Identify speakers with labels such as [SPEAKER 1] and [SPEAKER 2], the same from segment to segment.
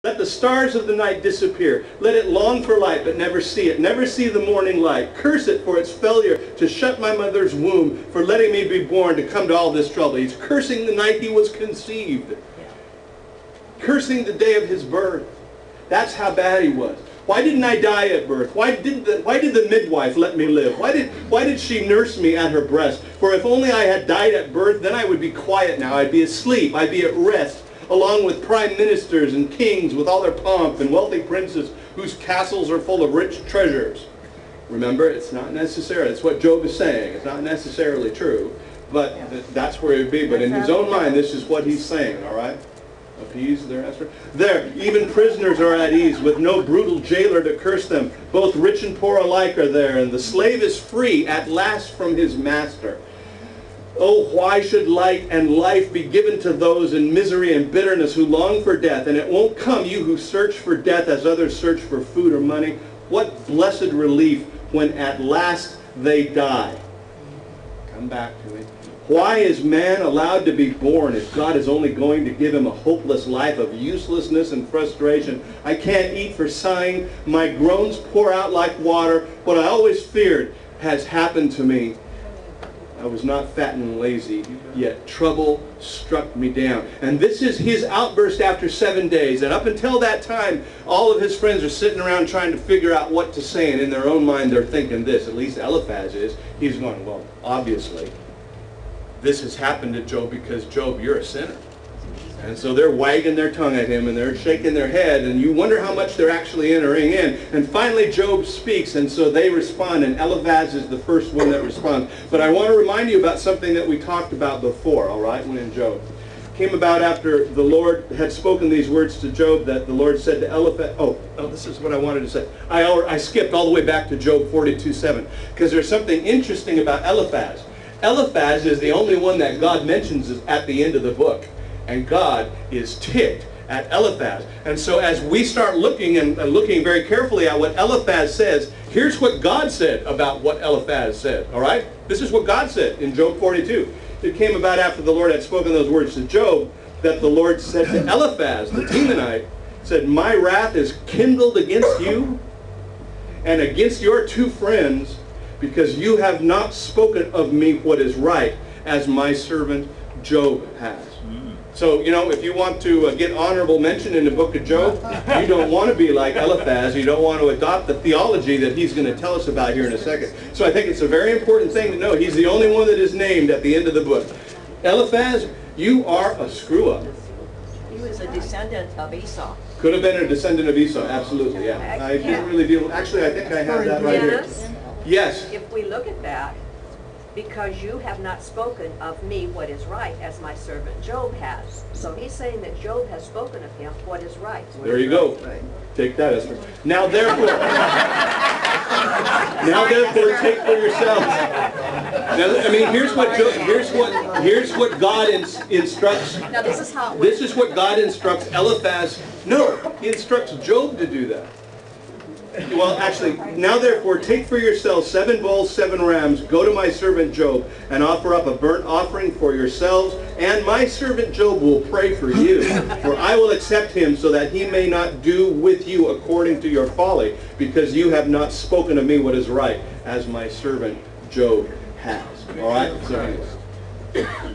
[SPEAKER 1] Let the stars of the night disappear. Let it long for light, but never see it. Never see the morning light. Curse it for its failure to shut my mother's womb, for letting me be born to come to all this trouble. He's cursing the night he was conceived. Cursing the day of his birth. That's how bad he was. Why didn't I die at birth? Why did the midwife let me live? Why did she nurse me at her breast? For if only I had died at birth, then I would be quiet now. I'd be asleep. I'd be at rest, along with prime ministers and kings with all their pomp, and wealthy princes whose castles are full of rich treasures. Remember, it's not necessarily, it's what Job is saying. It's not necessarily true, but that's where it would be. But in his own mind, this is what he's saying, all right? Appease their master. There, even prisoners are at ease, with no brutal jailer to curse them. Both rich and poor alike are there, and the slave is free at last from his master. Oh, why should light and life be given to those in misery and bitterness who long for death? And it won't come, you who search for death as others search for food or money. What blessed relief when at last they die. Come back to me. Why is man allowed to be born if God is only going to give him a hopeless life of uselessness and frustration? I can't eat for sighing. My groans pour out like water. What I always feared has happened to me. I was not fat and lazy, yet trouble struck me down. And this is his outburst after 7 days. And up until that time, all of his friends are sitting around trying to figure out what to say. And in their own mind, they're thinking this. At least Eliphaz is. He's going, well, obviously, this has happened to Job because, Job, you're a sinner. And so they're wagging their tongue at him and they're shaking their head, and you wonder how much they're actually entering in. And finally Job speaks, and so they respond, and Eliphaz is the first one that responds. But I want to remind you about something that we talked about before, all right, when in Job. Came about after the Lord had spoken these words to Job, that the Lord said to Eliphaz, oh, this is what I wanted to say. I skipped all the way back to Job 42:7, because there's something interesting about Eliphaz. Eliphaz is the only one that God mentions at the end of the book. And God is ticked at Eliphaz. And so as we start looking and looking very carefully at what Eliphaz says, here's what God said about what Eliphaz said. All right? This is what God said in Job 42. It came about after the Lord had spoken those words to Job, that the Lord said to Eliphaz, the Temanite, said, my wrath is kindled against you and against your two friends, because you have not spoken of me what is right, as my servant Job has. So, you know, if you want to get honorable mention in the book of Job, you don't want to be like Eliphaz. You don't want to adopt the theology that he's going to tell us about here in a second. So I think it's a very important thing to know. He's the only one that is named at the end of the book. Eliphaz, you are a screw-up.
[SPEAKER 2] He was a descendant of Esau.
[SPEAKER 1] Could have been a descendant of Esau, absolutely, yeah. I didn't really deal with, actually, I think I have that right here. Yes.
[SPEAKER 2] If we look at that, because you have not spoken of me what is right, as my servant Job has. So he's saying that Job has spoken of him what is right.
[SPEAKER 1] There you go. Take that, Esther. Now therefore, take for yourselves. Now, I mean, here's what God instructs.
[SPEAKER 2] Now this is how.
[SPEAKER 1] This is what God instructs Eliphaz. No, he instructs Job to do that. Well, actually, now therefore, take for yourselves 7 bulls, 7 rams, go to my servant Job, and offer up a burnt offering for yourselves, and my servant Job will pray for you, for I will accept him, so that he may not do with you according to your folly, because you have not spoken of me what is right, as my servant Job has. All right?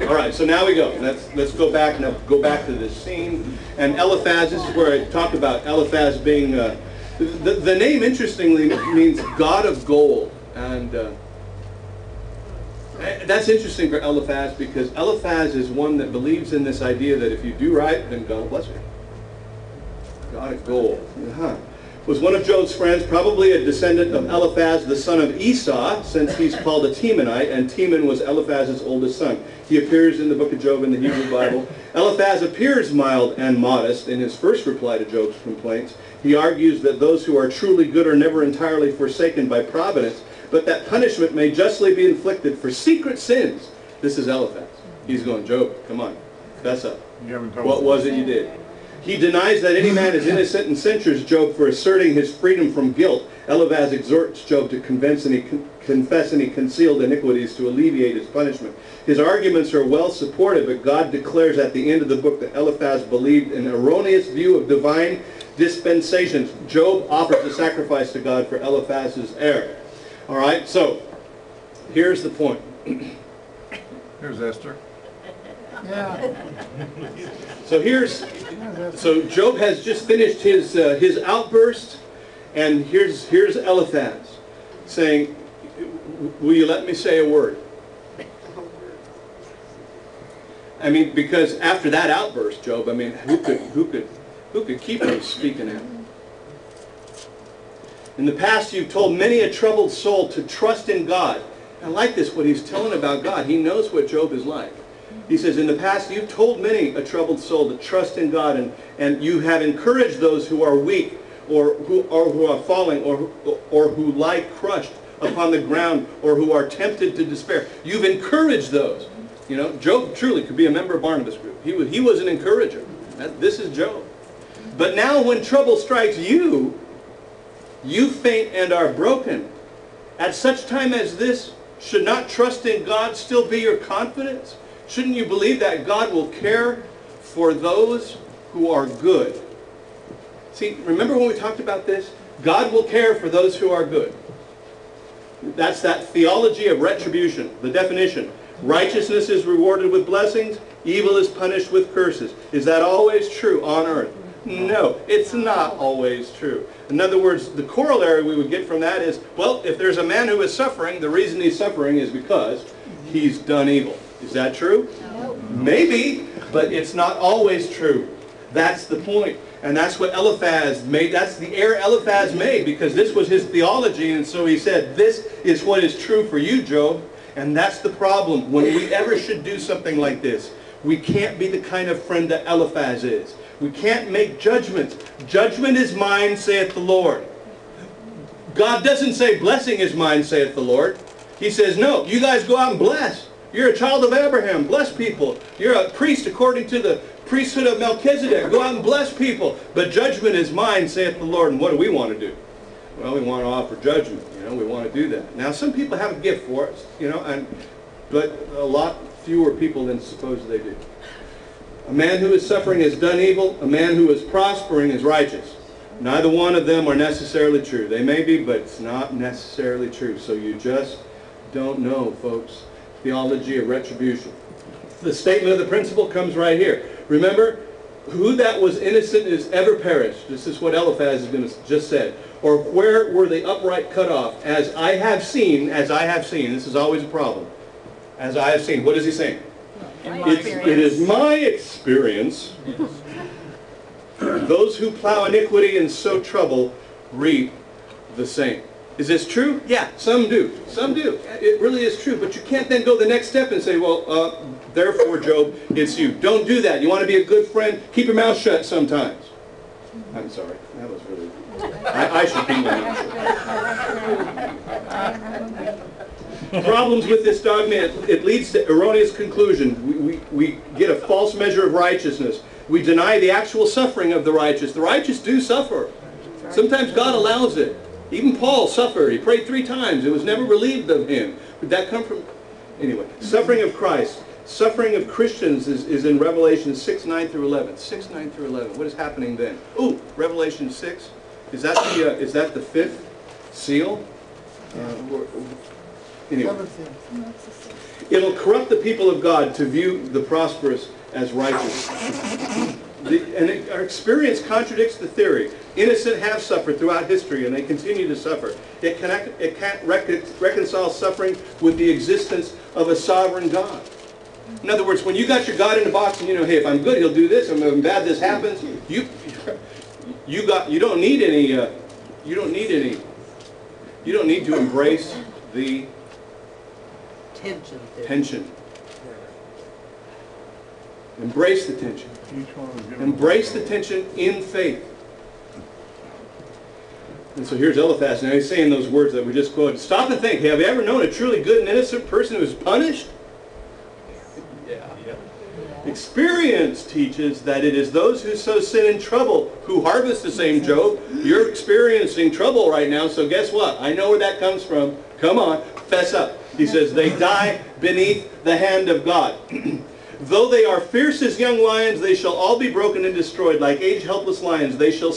[SPEAKER 1] All right, so now we go. Let's go back to this scene. And Eliphaz, this is where I talked about Eliphaz being... The name, interestingly, means God of gold. And that's interesting for Eliphaz, because Eliphaz is one that believes in this idea that if you do right, then God will bless you. God of gold. Was one of Job's friends, probably a descendant of Eliphaz, the son of Esau, since he's called a Temanite, and Teman was Eliphaz's oldest son. He appears in the book of Job in the Hebrew Bible. Eliphaz appears mild and modest in his first reply to Job's complaints. He argues that those who are truly good are never entirely forsaken by providence, but that punishment may justly be inflicted for secret sins. This is Eliphaz. He's going, Job, come on, fess up. What was it you did? He denies that any man is innocent and censures Job for asserting his freedom from guilt. Eliphaz exhorts Job to confess any concealed iniquities to alleviate his punishment. His arguments are well supported, but God declares at the end of the book that Eliphaz believed an erroneous view of divine dispensations. Job offers a sacrifice to God for Eliphaz's error. All right, so here's the point.
[SPEAKER 3] Here's Esther.
[SPEAKER 4] Yeah.
[SPEAKER 1] So Job has just finished his outburst, and here's Eliphaz saying, "Will you let me say a word?" I mean, because after that outburst, Job, I mean, who could keep from speaking out? In the past, you've told many a troubled soul to trust in God. I like this, what he's telling about God. He knows what Job is like. He says, in the past, you've told many a troubled soul to trust in God, and you have encouraged those who are weak, or who are falling, or who lie crushed upon the ground, or who are tempted to despair. You've encouraged those. You know, Job truly could be a member of Barnabas' group. He was an encourager. This is Job. But now when trouble strikes you, you faint and are broken. At such time as this, should not trust in God still be your confidence? Shouldn't you believe that God will care for those who are good? See, remember when we talked about this? God will care for those who are good. That's that theology of retribution, the definition. Righteousness is rewarded with blessings, evil is punished with curses. Is that always true on earth? No, it's not always true. In other words, the corollary we would get from that is, well, if there's a man who is suffering, the reason he's suffering is because he's done evil. Is that true? No. Maybe, but it's not always true. That's the point. And that's what Eliphaz made. That's the error Eliphaz made, because this was his theology. And so he said, this is what is true for you, Job. And that's the problem. When we ever should do something like this, we can't be the kind of friend that Eliphaz is. We can't make judgments. Judgment is mine, saith the Lord. God doesn't say blessing is mine, saith the Lord. He says, no, you guys go out and bless. You're a child of Abraham. Bless people. You're a priest according to the priesthood of Melchizedek. Go out and bless people. But judgment is mine, saith the Lord. And what do we want to do? Well, we want to offer judgment. You know, we want to do that. Now, some people have a gift for it, you know, but a lot fewer people than suppose they do. A man who is suffering has done evil. A man who is prospering is righteous. Neither one of them are necessarily true. They may be, but it's not necessarily true. So you just don't know, folks. Theology of retribution. The statement of the principle comes right here. Remember, who that was innocent is ever perished. This is what Eliphaz is going to just said. Or where were the upright cut off? As I have seen. This is always a problem. As I have seen. What is he saying? It is my experience. Those who plow iniquity and sow trouble reap the same. Is this true? Yeah, some do. Some do. It really is true. But you can't then go the next step and say, well, therefore, Job, it's you. Don't do that. You want to be a good friend? Keep your mouth shut sometimes. I'm sorry. That was really... I should keep my mouth shut. Problems with this dogma, it leads to erroneous conclusion. We get a false measure of righteousness. We deny the actual suffering of the righteous. The righteous do suffer. Sometimes God allows it. Even Paul suffered. He prayed 3 times. It was never relieved of him. Did that come from... Anyway, suffering of Christ. Suffering of Christians is in Revelation 6, 9 through 11. 6, 9 through 11. What is happening then? Ooh, Revelation 6. Is that the 5th seal? Anyway. It'll corrupt the people of God to view the prosperous as righteous. Our experience contradicts the theory. Innocent have suffered throughout history, and they continue to suffer. It can't reconcile suffering with the existence of a sovereign God. In other words, when you got your God in the box, and you know, hey, if I'm good, He'll do this. If I'm bad, this happens. You don't need to embrace the tension. Embrace the tension. Embrace the tension in faith. And so here's Eliphaz. Now he's saying those words that we just quoted. Stop and think. Have you ever known a truly good and innocent person who is punished? Yeah. Experience teaches that it is those who sow sin and trouble who harvest the same. Job, you're experiencing trouble right now, so guess what? I know where that comes from. Come on, fess up. He says, they die beneath the hand of God. Though they are fierce as young lions, they shall all be broken and destroyed. Like aged helpless lions, they shall